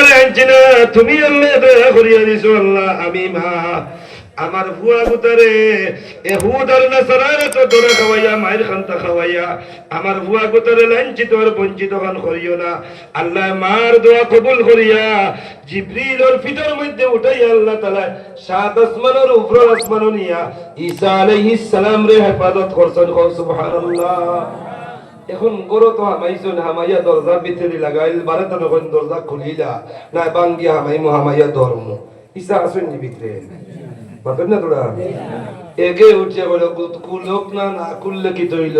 তোমার আনছি না, তুমি আল্লাহ দয়া করিয়া দিছো আল্লাহ। আমি মা আমার ফুয়া গুতারে এহুদ আর নাসারারে তো ধরে খাওয়াইয়া মায়ের খান্তা খাওয়াইয়া আমার ফুয়া গুতারে লাঞ্ছিত আর বঞ্চিত খান করিও না আল্লাহ। মার দোয়া কবুল করিয়া জিবরিলের ফিটার মধ্যে উঠাইয়া আল্লাহ তাআলা সাত আসমানের উপর আসমান নিয়া ঈসা আলাইহিস সালাম রে হেফাজত করছেন। সুবহানাল্লাহ। এখন গরো তো হামাইছুন, হামাইয়া দরজা ভিতরে লাগাইল, বারে তো নখন দরজা খুলিলা না বাঙ্গিয়া হামাইমু, হামাইয়া ধর্ম ঈসা আসুন নি ভিতরে বাতেন না তোরা এগে উঠিয়া বলো কুলক না না কুললে কি তৈল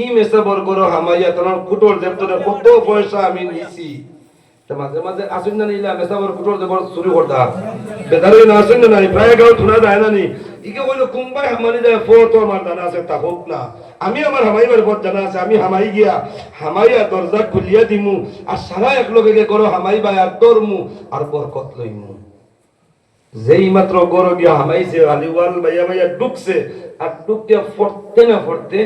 ই মেসা বর করো হামাইয়া তোমার কুটোর দেবতরে কত পয়সা আমি নিছি। মাঝে মাঝে আসুন না নিলা মেসা বর কুটোর দেবর শুরু করতা বেদারে না আসুন না নাই প্রায় গাঁও শোনা যায় না নি ইকে বললো কুম্বাই হামানি যায় ফো তো আমার জানা আছে তা হোক না, আমি আমার হামাইবার পথ জানা আছে, আমি হামাই গিয়া হামাইয়া দরজা খুলিয়া দিমু আর সারা এক লগে করো হামাইবা আর তোরমু আর বরকত লইমু। যেই মাত্র গরো গিয়া হামাইছে আলিওয়াল ভাইয়া ভাইয়া ঢুকছে আর ঢুকিয়া ফরতে না ফরতে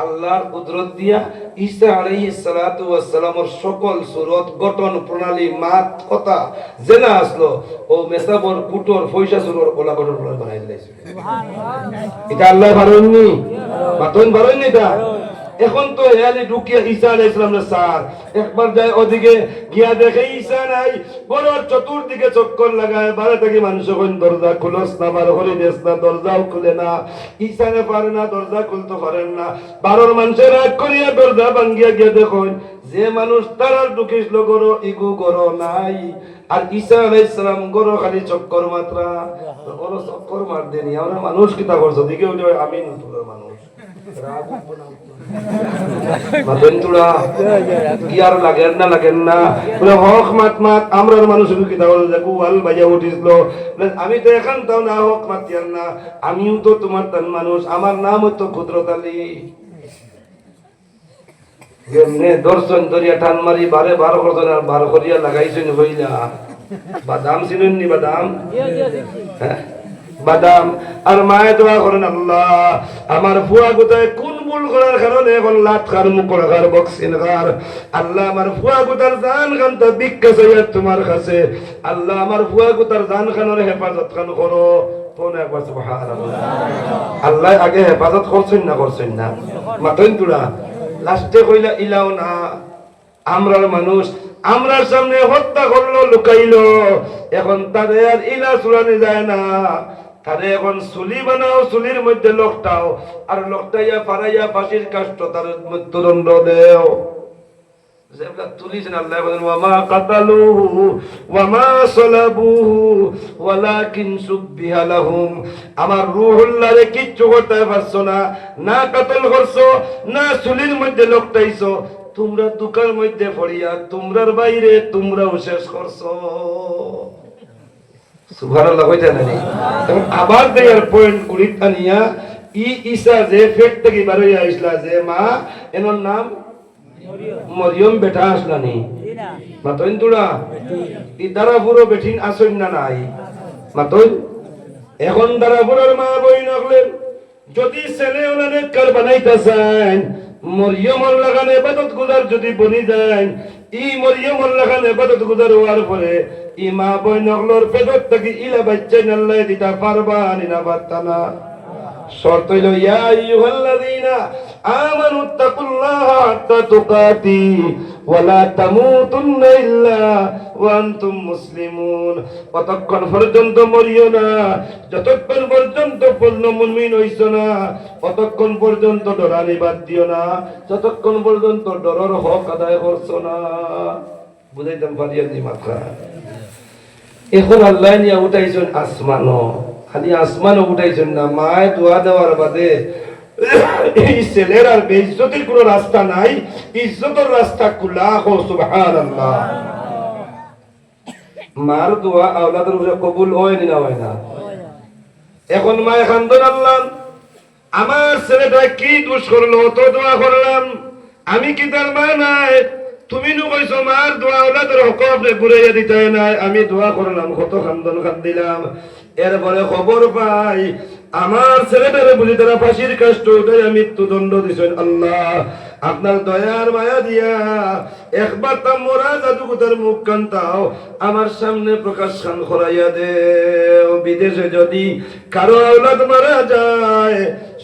আল্লাহর কুদরত দিয়া ঈসা আলাইহিস সালাতু ওয়াস সালামের সকল সুরত গঠন প্রণালী মাত কথা জেনা আসলো ও মেসাবর কুটোর পয়সা সুরর ওলা গঠন প্রণালী বানাই দিয়েছে। সুবহানাল্লাহ। এটা আল্লাহ বানায়নি, মাতন বানায়নি এটা। এখন তো হেয়ালি ঢুকিয়া ঈসা আলাইহিস সালামের সার একবার যায় ওদিকে গিয়া দেখে ঈসা নাই, বড় চতুর্দিকে চক্কর লাগায় বারে থেকে মানুষ কোন দরজা খুলস না বার হরি দেশ না দরজাও খুলে না, ঈসা নে পারে না দরজা খুলতে পারেন না। বারোর মানুষের রাগ করিয়া দরজা ভাঙ্গিয়া গিয়া দেখুন যে মানুষ তারার ঢুকিসলো গরো ইগু গরো নাই আর ঈসা আলাইহিস সালাম গরো খালি চক্কর মাত্রা গরো চক্কর মার দেনি। আমরা মানুষ কিতা করছো দিকে উঠে আমি নতুনের মানুষ রাগ না মাতন্তুড়া ইয়ার লাগেন না লাগেন না বলে হক মাত মাত আমরার মানুষের কি দাওয়াল দেখো আল ভাইয়া উঠিছিল আমি তো এখন তাও না হক মাতিয়ার না, আমিও তো তোমার তান মানুষ, আমার নাম হতো কুদরত আলী। এমনি দর্শন দরিয়া টান মারি বারে 12 করছেন আর 12 করিয়া লাগাইছেন হইলা বাদাম চিনুন নি বাদাম হ্যাঁ বাদাম আর মায়ে দোয়া করেন আল্লাহ আমার ফুয়া গোটায় কোন ভুল করার কারণে এখন লাত খার মুখ করার বক্সিন খার আল্লাহ আমার ফুয়া গোটার জান খান তা ভিক্ষা চাইয়া তোমার কাছে আল্লাহ আমার ফুয়া গোটার জান খানের হেফাজত খান করো। কোন একবার সুবহানাল্লাহ। আল্লাহ আগে হেফাজত করছেন না মাতন তুড়া লাস্টে কইলা ইলাও না আমরার মানুষ আমরার সামনে হত্যা করলো লুকাইলো এখন তাদের আর ইলা চুরানি যায় না, তারে এখন চুলি বানাও চুলির মধ্যে লকটাও আর লকটাইয়া পারাইয়া ফাঁসির কাষ্ট তার মৃত্যুদণ্ড দেও। তুলিছেন আল্লাহ বলেন ওয়ামা কাতালুহু ওয়ামা সালাবুহু ওয়ালাকিন সুববিহা লাহুম। আমার রূহুল্লাহরে কিচ্ছু করতে পারছো না, না কাতল করছো না চুলির মধ্যে লকটাইছো, তোমরা দুকার মধ্যে পড়িয়া তোমরার বাইরে তোমরাও শেষ করছো। সুবহানাল্লাহ কইতে নানি এবং আবার দেয়ার পয়েন্ট গুলিটা নিয়া ঈসা যে পেট থেকে বার হইয়া আইসলা যে মা এর নাম মরিয়ম বেটা আসলানি মাতইন তুড়া ই দ্বারা পুরো বেঠিন আসইন না নাই মাতইন এখন দ্বারা পুরোর মা বই নকলেন যদি ছেলে ওনারে কার বানাইতাছেন মরিয়মর লাগান ইবাদত গুজার যদি বনি যায় ই মরিয়মর লাগান ইবাদত গুজার হওয়ার পরে ই মা বই নকলর পেটত থেকে ইলা বাচ্চা আল্লাহ দিতা পারবা না পারতানা। শর্ত হইল ইয়া আইয়ুহাল্লাযীনা আমানু তাকুল্লাহা হাত্তা তুকাতি ওয়া লা তামুতুন্না ইল্লা ওয়া আনতুম মুসলিমুন। কতক্ষণ পর্যন্ত মরিও না, যতক্ষণ পর্যন্ত পূর্ণ মুমিন হইছো না ততক্ষণ পর্যন্ত ডরানি বাদ দিও না, যতক্ষণ পর্যন্ত ডরর হক আদায় করছো না। বুঝাইতাম পারিয়া নি মাথা। এখন আল্লাহ নিয়া উঠাইছেন আসমানও, খালি আসমানও উঠাইছেন না, মায় দোয়া দেওয়ার বাদে এই ছেলের আর বেইজ্জতির কোন রাস্তা নাই, ইজ্জতের রাস্তা খোলা। সুবহানাল্লাহ। মার দোয়া আওলাদের উপরে কবুল হয় না হয় না? এখন মায় খান্দন আল্লাহ আমার ছেলেটা কি দোষ করলো, তো দোয়া করলাম আমি কি তার মা নাই? তুমি নু কইছো মার দোয়া আওলাদের হক আপনি ঘুরাইয়া দিতে নাই, আমি দোয়া করলাম কত খান্দন খান্দিলাম। এরপরে খবর পাই আমার ছেলেটারে বুঝি তারা ফাঁসির কাষ্ট উঠাইয়া মৃত্যুদণ্ড দিছেন। আল্লাহ আপনার দয়ার মায়া দিয়া একবার তা মোরা জাদুকতার মুখ কান্তাও আমার সামনে প্রকাশ খান করাইয়া দে। বিদেশে যদি কারো আওলাদ মারা যায়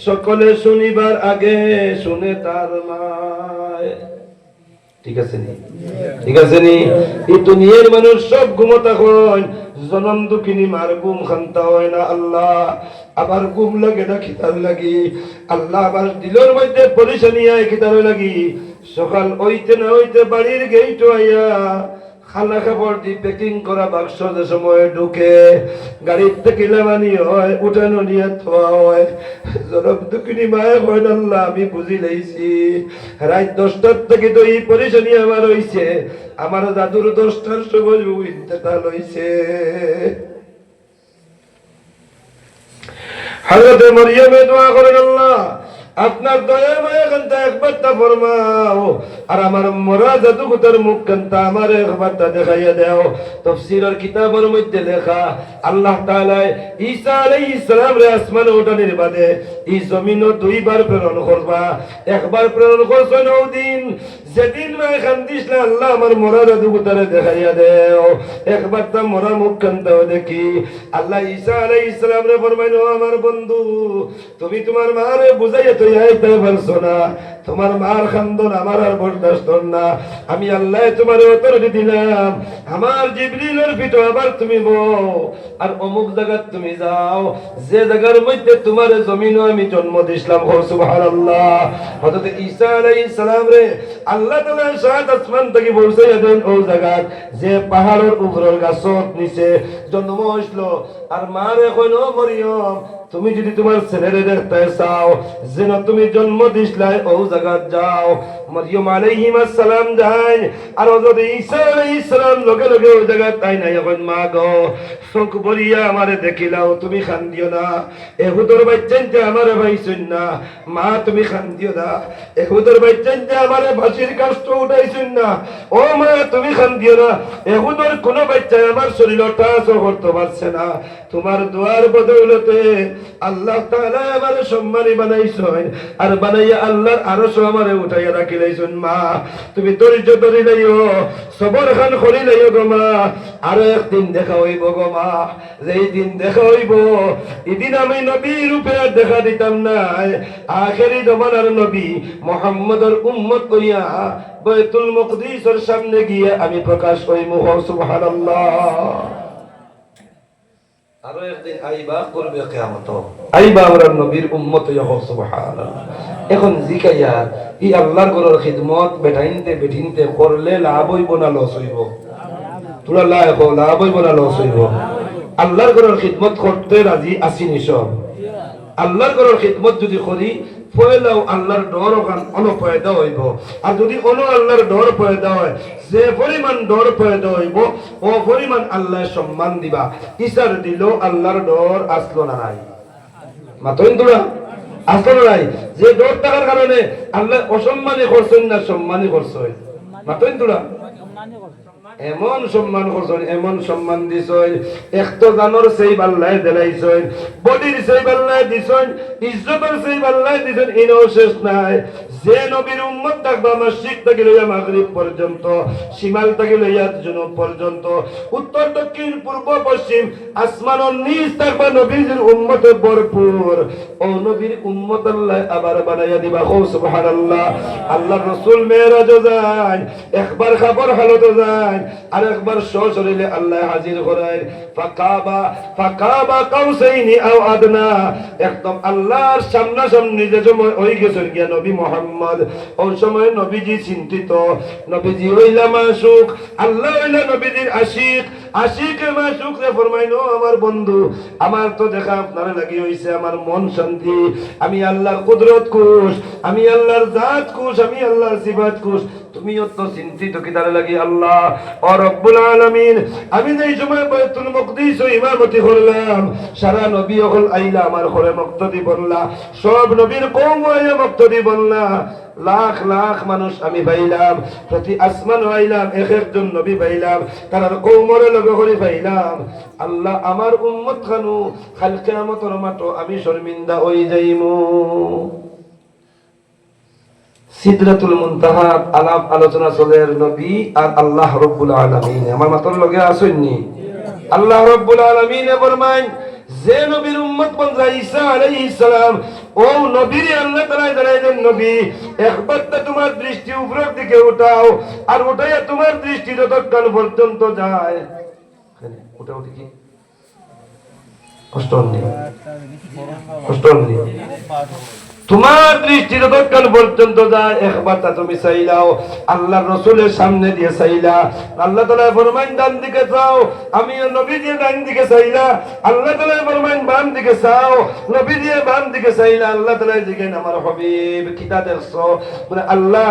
সকলে শুনিবার আগে শুনে তার মায়। ঠিক আছে নি? ঠিক আছে নি? এই দুনিয়ার মানুষ সব ঘুমতা হয়, জনম দুঃখিনী মার ঘুম খান্তা হয় না। আল্লাহ আবার ঘুম লাগে না খিতার লাগি, আল্লাহ আবার দিলের মধ্যে পরিশানি আয় খিতার লাগি। সকাল হইতে না হইতে বাড়ির গেইট আইয়া খানা খাবার দি প্যাকিং করা বাক্স যে সময় ঢুকে গাড়ির থেকে লামানি হয়, উঠানো নিয়ে থোয়া হয়। জনম দুঃখিনী মায়ে হয় না, আল্লাহ আমি বুঝি লাইছি রাত 10টার থেকে তো এই পরিশানি আমার হইছে, আমার দাদুর 10টার সময় ইন্তেকাল হইছে। হযরত মরিয়মে দোয়া করেন, আল্লাহ আপনার দয়া মায়া কান্তা একবার তা ফরমাও, আর আমার মরা জাদুকতার মুখ কান্তা আমার একবার তা দেখাইয়া দাও। তাফসীরের কিতাবের মধ্যে লেখা আল্লাহ তাআলা ঈসা আলাইহিস সালাম রে আসমানে ওঠানোর বাদে এই জমিনও দুইবার প্রেরণ করবা। একবার প্রেরণ করছেন ওদিন যেদিন মা কান্দিস না, আল্লাহ আমার মরা জাদুকতারে দেখাইয়া দাও। একবার তা মরা মুখ কান্তাও দেখি। আল্লাহ ঈসা আলাইহিস সালাম রে ফরমাইলো, আমার বন্ধু তুমি তোমার মারে বুঝাইয়া তোমার মার খান্দন আমার আর বরদাস্ত না। আমি আল্লাহ তোমার অথরিটি দিলাম, আমার জিবরিলের পিঠে আবার তুমি বও আর অমুক জায়গা তুমি যাও যে জায়গার মধ্যে তোমার জমিনও আমি জন্ম দিছিলাম। সুবহানাল্লাহ। হযরত ঈসা আলাইহিস সালাম রে আল্লাহ তাআলা সাত আসমান থেকে বলছে দেন ও জায়গা যে পাহাড়ের উপরের গাছত নিচে জন্ম হইছিল। আর মারে কইলো, মরিয়ম তুমি যদি তোমার ছেলেরে দেখতে চাও যেন তুমি জন্ম দিছলাই ও জায়গা যাও। মরিয়ম আলাইহিস সালাম যায় আর হযরত ঈসা আলাইহিস সালাম লগে লগে ওই জায়গা তাই নাই। এখন মা গো চোখ ভরিয়া আমারে দেখিলাও, তুমি খান্দিও না। এহুদর বাচ্চানতে আমারে ভাইছুন না, মা তুমি খান্দিও না। এহুদর বাচ্চানতে আমারে ফাঁসির কাষ্ট উঠাইছুন না, ও মা তুমি খান্দিও না। এহুদর কোন বাচ্চা আমার শরীর টাচ করতে পারছে না। তোমার দোয়ার বদৌলতে আল্লাহ তাআলা আমারে সম্মানী বানাইছেন, আর বানাইয়া আল্লাহর আরশ আমারে উঠাইয়া রাখিলাইছেন। মা তুমি ধৈর্য ধরে লাইও, সবর খান করি লাইও গো মা। আর একদিন দেখা হইব গো মা, যেই দিন দেখা হইব এদিন আমি নবী রূপে আর দেখা দিতাম না, আখেরি জমানার নবী মুহাম্মদের উম্মত করিয়া বাইতুল মুকদ্দিসের সামনে গিয়ে আমি প্রকাশ হইমু। সুবহানাল্লাহ। আরো একদিন আইবা করবে কিয়ামত, আইবা আমরা নবীর উম্মত হইয়া। সুবহানাল্লাহ। এখন জিকাইয়া ই আল্লাহর ঘরের খিদমত বেটাইনতে বেঠিনতে করলে লাভ হইব না লস হইব? তোরা লাভ হইব না লস হইব? আল্লাহর ঘরের খিদমত করতে রাজি আসিনি সব? আল্লাহর ঘরের খিদমত যদি করি পয়লাও আল্লাহর ডর অনপয়দা হইব। আর যদি আল্লাহর ডর পয়দা হয়, যে পরিমাণ ডর পয়দা হইব ও পরিমাণ আল্লাহ সম্মান দিবা। ইসার দিল আল্লাহর ডর আসলো না নাই? মাতইন তোরা আসলো না নাই? যে ডর থাকার কারণে আল্লাহ অসম্মানী করছেন না সম্মানী করছেন? মাতইন তোরা এমন সম্মান করছেন, এমন সম্মান দিছেন, একতো জানোর সেই বাল্লাই দেলাইছেন, বডির সেই বাল্লাই দিছেন, ইজ্জতের সেই বাল্লাই দিছেন। ইনাও শেষ নাই। যে নবীর উম্মত থাকবা মসজিদ থেকে লইয়া মাগরিব পর্যন্ত, শিমাল থেকে লইয়া জুনুব পর্যন্ত, উত্তর দক্ষিণ পূর্ব পশ্চিম আসমানের নিচ থাকবা নবীর উম্মতে ভরপুর। ও নবীর উম্মত আল্লাহ আবার বানাইয়া দিবা। সুবহানাল্লাহ। আল্লাহর রাসূল মেরাজও যায়, একবার খাবার হালতো যায়, আর একবার সশরীরে আল্লাহ হাজির করায়। ফাকাবা কাউসাইনি আও আদনা, একদম আল্লাহর সামনাসামনি যে সময় হয়ে গেছেন গিয়া নবী মুহাম্মদ, ওই সময় নবীজি চিন্তিত, নবীজি হইলা মাসুক, আল্লাহ হইলা নবীজির আশিক। আশিকে মাসুক রে ফরমাইলো, আমার বন্ধু আমার তো দেখা আপনারে লাগি হইছে আমার মন শান্তি। আমি আল্লাহর কুদরত খুশ, আমি আল্লাহর জাত খুশ, আমি আল্লাহর সিফাত খুশ। তুমিও তো চিন্তিত কি তারে লাগি? আল্লাহ ও রব্বুল আলামিন, আমি যেই সময় বাইতুল মুকদ্দিস ইমামতি করলাম, সারা নবী হল আইলা আমার ঘরে মুক্তদি বললা, সব নবীর কওম আইয়া মুক্তদি বললা, লাখ লাখ মানুষ আমি পাইলাম, প্রতি আসমান পাইলাম, এক একজন নবী পাইলাম, তার কওমের লগে করে পাইলাম। আল্লাহ আমার উম্মত খানু কাল কিয়ামতের মাঠে আমি শর্মিন্দা হই যাইমু। সিদরাতুল মুনতাহা আলাপ আলোচনা চলের নবী আর আল্লাহ রাব্বুল আলামিন। আমার মাথার লগে আসেননি? আল্লাহ রাব্বুল আলামিন ফরমায় যে নবীর উম্মত বন্ধা ঈসা আলাইহিস সালাম, ও নবীর আল্লাহ তাআলা জানাইলেন, নবী একবার তোমার দৃষ্টি উপরের দিকে উঠাও, আর উঠাইয়া তোমার দৃষ্টি যতক্ষণ পর্যন্ত যায়, ওটাও দেখি কষ্ট নেই, কষ্ট নেই, তোমার দৃষ্টি যতক্ষণ পর্যন্ত যায় একবার তা তুমি চাইলাও, আল্লাহ রসুলের সামনে দিয়ে চাইলা, আল্লাহ তাআলা ফরমান ডান দিকে চাও, আমি নবী দিয়ে ডান দিকে চাইলা, আল্লাহ তাআলা ফরমান বাম দিকে চাও, নবী দিয়ে বাম দিকে চাইলা, আল্লাহ তাআলা জিজ্ঞেস আমার হাবিব কিটা দেখছো? বলে আল্লাহ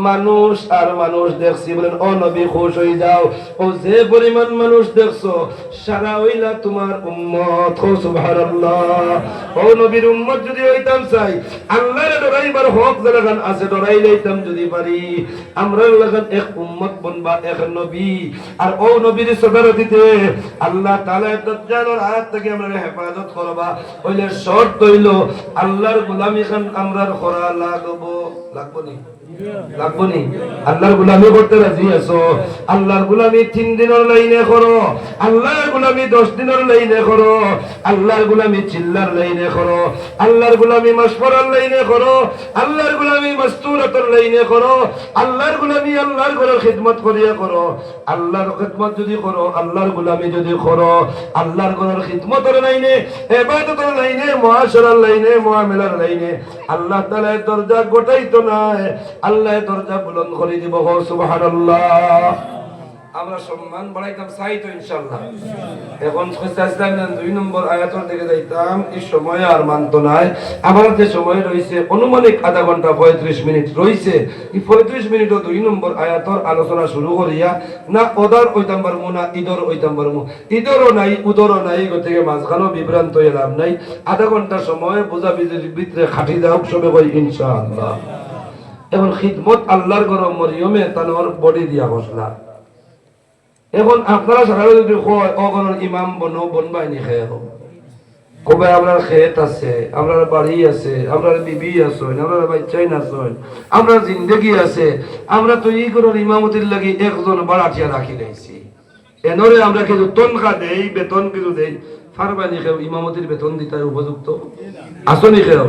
মানুষ আর মানুষ দেখছি। বলেন ও নবী খুশ হয়ে যাও, ও যে পরিমাণ মানুষ দেখছো সারা হইলা তোমার উম্মত। সুবহানাল্লাহ। ও নবীর উম্মত যদি হইতাম চাই, আল্লাহর ডরাইবার হক জায়গান আছে, ডরাই লইতাম যদি পারি, আমরা লাগান এক উম্মত বনবা, এক নবী, আর ও নবীর সদারতিতে আল্লাহ তাআলা দাজ্জালের হাত থেকে আমরা হেফাজত করবা। হইলে শর্ত হইল আল্লাহর গোলামি খান আমরার করা লাগবো, লাগবো নি? লাগবো নি? আল্লাহর গোলামি করতে রাজি আছো? আল্লাহর গোলামি 3 দিনের লাইনে করো, আল্লাহর গোলামি 10 দিনের লাইনে করো, আল্লাহর গোলামি চিল্লার লাইনে করো, আল্লাহর গোলামি মাসফরার লাইনে করো, আল্লাহর গোলামি মাস্তুরাতের লাইনে করো, আল্লাহর গোলামি আল্লাহর ঘরের খিদমত করিয়া করো। আল্লাহর খিদমত যদি করো, আল্লাহর গোলামি যদি করো, আল্লাহর ঘরের খিদমতের লাইনে, ইবাদতের লাইনে, মুআশারার লাইনে, মুআমালার লাইনে আল্লাহ তাআলা দরজা গোটাইতো না, আল্লাহ দরজা বুলন্দ করে দিব। সুবহানাল্লাহ। আমরা সম্মান বাড়াইতাম চাই তো ইনশাআল্লাহ। এখন 2 নম্বর আয়াতের দিকে যাইতাম, এই সময় আর মানতো নাই। আমার যে সময় রয়েছে অনুমানিক আধা ঘন্টা 35 মিনিট রয়েছে, এই 35 মিনিটও 2 নম্বর আয়াতের আলোচনা শুরু করিয়া না ওদার ওইতাম পারমু, না ঈদর ওইতাম পারমু, ঈদরও নাই উদরও নাই, গতিকে মাঝখানেও বিভ্রান্ত হয়ে লাভ নাই। আধা ঘন্টা সময় বোঝা ভিতরে খাটি যাও সবে কই ইনশাআল্লাহ। এখন খিদমত আল্লাহর গরম মরিয়মে তানোর বডি দিয়া বসলা। এখন আপনারা সারা যদি অগণর ইমাম বনো বনবাইনি খেয়ে হোক, কবে আপনার খেত আছে, আপনার বাড়ি আছে, আপনার বিবি আছে, আপনার বাচ্চাই আছেন, আপনার জিন্দগি আছে, আমরা তো এই গরর ইমামতির লাগি একজন বাড়াটিয়া রাখি রয়েছি। এনরে আমরা কিছু তনখা দেই, বেতন কিছু দেই, ফারবানি খেয়ে ইমামতির বেতন দিতে উপযুক্ত আসনি খেয়ে,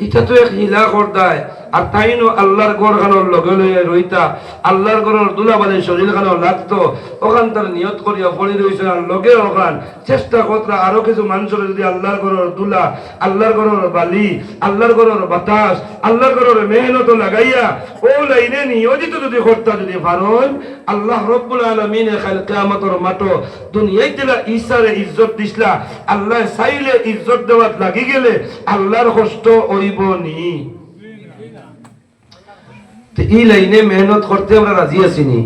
এটা তো এক হিলা করদায়। আর তাইনো আল্লাহর গড় খানোর লগে লইয়া রইতা, আল্লাহর গড়ের দুলাবালি শরীর খানো লাগতো, ওখান তার নিয়ত করিয়া পড়ি রইছে, আর লগে ওখান চেষ্টা করতা আরো কিছু মানুষের যদি আল্লাহর গড়ের দুলা, আল্লাহর গড়ের বালি, আল্লাহর গড়ের বাতাস, আল্লাহর গড়ের মেহনত লাগাইয়া ও লাইনে নিয়োজিত যদি করতা, যদি পারন, আল্লাহ রব্বুল আলামিন কাল কিয়ামতের মাঠে দুনিয়ায় দিলা ঈসারে ইজ্জত দিছলা, আল্লাহ চাইলে ইজ্জত দেওয়াত লাগি গেলে আল্লাহর কষ্ট হইব নি? এই লাইনে মেহনত করতে আমরা রাজি আছি নি?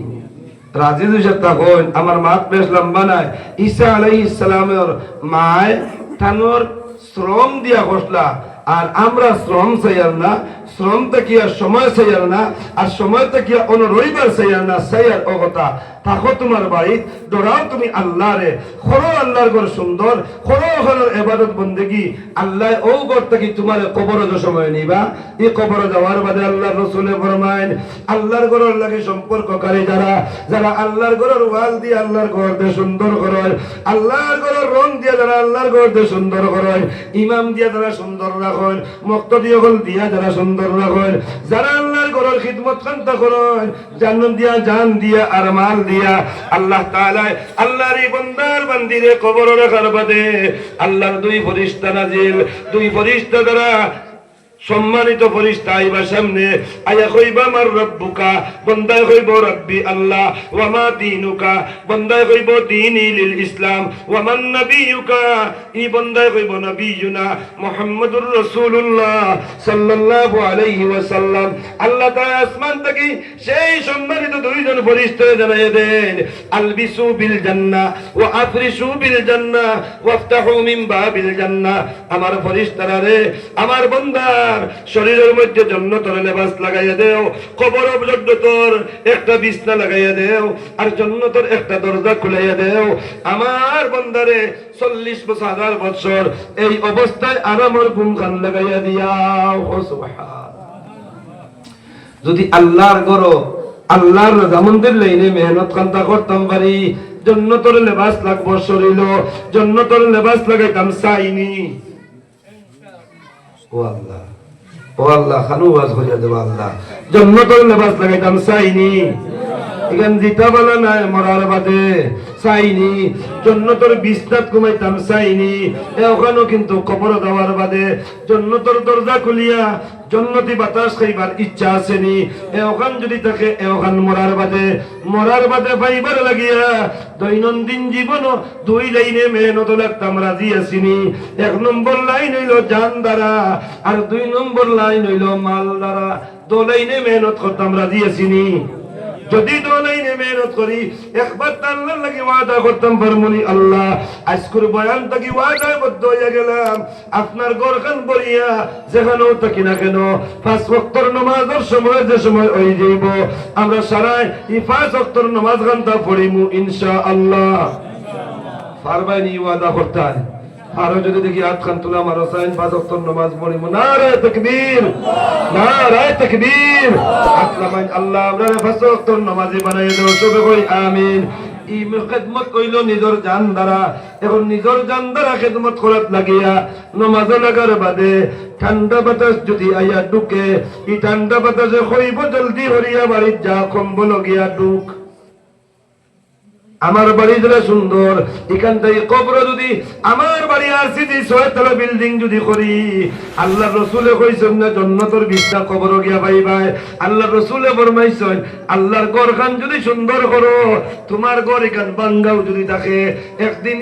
রাজি দুইটা তখন আমার মাত বেশ লম্বা নাই। ঈসা আলাইহিস সালামের মায় তানোর শ্রম দিয়া বসলা, আর আমরা শ্রম চাইয়ার না, শ্রম তাকিয়া সময় চাইয়ার না, আর সময় তাকিয়া অন্য রবিবার চাইয়ার না, চাইয়ার অগতা থাকো তোমার বাড়িত, দৌড়াও তুমি আল্লাহরে, খরো আল্লাহর ঘর সুন্দর, খরো ওখানের ইবাদত বন্দেগি আল্লাহ ও ঘর থাকি তোমার কবরে যে সময় নিবা, এই কবরে যাওয়ার বাদে আল্লাহর রাসূলে ফরমায়েন, আল্লাহর ঘরের লাগে সম্পর্ককারী যারা, যারা আল্লাহর ঘরের ওয়াল দিয়ে আল্লাহর ঘর দিয়ে সুন্দর করেন, আল্লাহর ঘরের রং দিয়ে যারা আল্লাহর ঘর দিয়ে সুন্দর করেন, ইমাম দিয়া যারা সুন্দর রাখেন, মুক্তদি হল দিয়া যারা সুন্দর রাখেন, যারা আল্লাহর ঘরের খিদমত কান্তা করেন, জান দিয়া জান দিয়া আর মাল দিয়া, আল্লাহ তাআলা আল্লাহর এই বান্দার বান্দিরে কবরে রাখার বাদে আল্লাহর 2 ফেরেশতা নাজিল, 2 ফেরেশতা দ্বারা সম্মানিত ফেরেশতা আইবা সামনে আয়া কইবা মার রব্বুকা, বান্দায় কইব রব্বি আল্লাহ, ওয়া মা দীনুকা, বান্দায় কইব দীনি লিল ইসলাম, ওয়া মান নবিয়ুকা, ই বান্দায় কইব নবিয়ুনা মুহাম্মাদুর রাসূলুল্লাহ সাল্লাল্লাহু আলাইহি ওয়াসাল্লাম। আল্লাহ তাআলা আসমান থেকে সেই সম্মানিত 2 জন ফেরেশতা জানায় দেন, আলবিসু বিল জান্নাহ ওয়া আফরিশু বিল জান্নাহ ওয়াফতাহু মিন বাবিল জান্নাহ। আমার ফেরেশতারা রে, আমার বান্দা শরীরের মধ্যে জান্নাতের লেবাস লাগাইয়া দেও, কবর পর্যন্তর একটা বিছনা লাগাইয়া দেও, আর জান্নাতের একটা দরজা খুলাইয়া দেও। আমার বান্দারে 40,000 বছর এই অবস্থায় আরামের ঘুম খান লাগাইয়া দিয়াও। সুবহান। যদি আল্লাহর গরো আল্লাহর রাজামন্দির লাইনে মেহনত কান্তা করতাম পারি, জন্নতর লেবাস লাগবো শরীর, জন্নতর লেবাস লাগাইতাম চাইনি। ও আল্লাহ, ও আল্লাহ, খানু ওয়াজ করিয়া দেব আল্লাহ, জন্নতর লেবাস লাগাইতাম চাইনি। এখান জিতা বলা নাই মরার বাদে চাইনি, জন্নতর বিস্তার কমাইতাম চাইনি। ওখানেও কিন্তু কবর দেওয়ার বাদে জন্নতর দরজা খুলিয়া জন্নতি বাতাস খাইবার ইচ্ছা আসেনি। ওখান যদি থাকে ওখান মরার বাদে পাইবার লাগিয়া দৈনন্দিন জীবন দুই লাইনে মেহনত লাগতাম রাজি আসিনি। 1 নম্বর লাইন হইল জান দ্বারা, আর 2 নম্বর লাইন হইল মাল দ্বারা। 2 লাইনে মেহনত করতাম রাজি আসিনি। যদি 2 লাইনে মেহনত করি, একবার আল্লাহর লাগি ওয়াদা করতাম পারমনি আল্লাহ আজকের বয়ান থেকে ওয়াদাবদ্ধ হইয়া গেলাম, আপনার ঘরখান বলিয়া যেখানেও থাকি না কেন 5 ওয়াক্তের নামাজের সময় যে সময় হয়ে যাইব, আমরা সারাই এই 5 ওয়াক্তের নামাজ গানটা পড়িমু ইনশাআল্লাহ। পারবাইনি ওয়াদা করতে? আরো যদি দেখি হাত খান তুলা মারো সাইন 5 ওয়াক্তের নামাজ পড়িমু। নারে তাকবীর, নারে তাকবীর। আল্লাহ আমরা 5 ওয়াক্তের নামাজি বানাইয়া দাও, সবে কই আমিন। এই খেদমত কইল নিজের জান দ্বারা। এখন নিজের জান দ্বারা খেদমত করাত লাগিয়া নামাজ লাগার বাদে ঠান্ডা বাতাস যদি আইয়া ঢুকে, এই ঠান্ডা বাতাসে হইব জলদি হরিয়া বাড়ির যা কম্বল গিয়া ঢুক। আমার বাড়ি যেটা সুন্দর, এখান থেকে কবর যদি আমার বাড়ি আসি 6 তলা বিল্ডিং যদি করি, আল্লাহ রসুলে কইছেন না জান্নাতের বিছনা কবর গিয়া পাইবাই। আল্লাহ রসুলে ফরমাইছেন আল্লাহর ঘরখান যদি সুন্দর করো, তোমার ঘর এখান বাঙ্গাও যদি থাকে, একদিন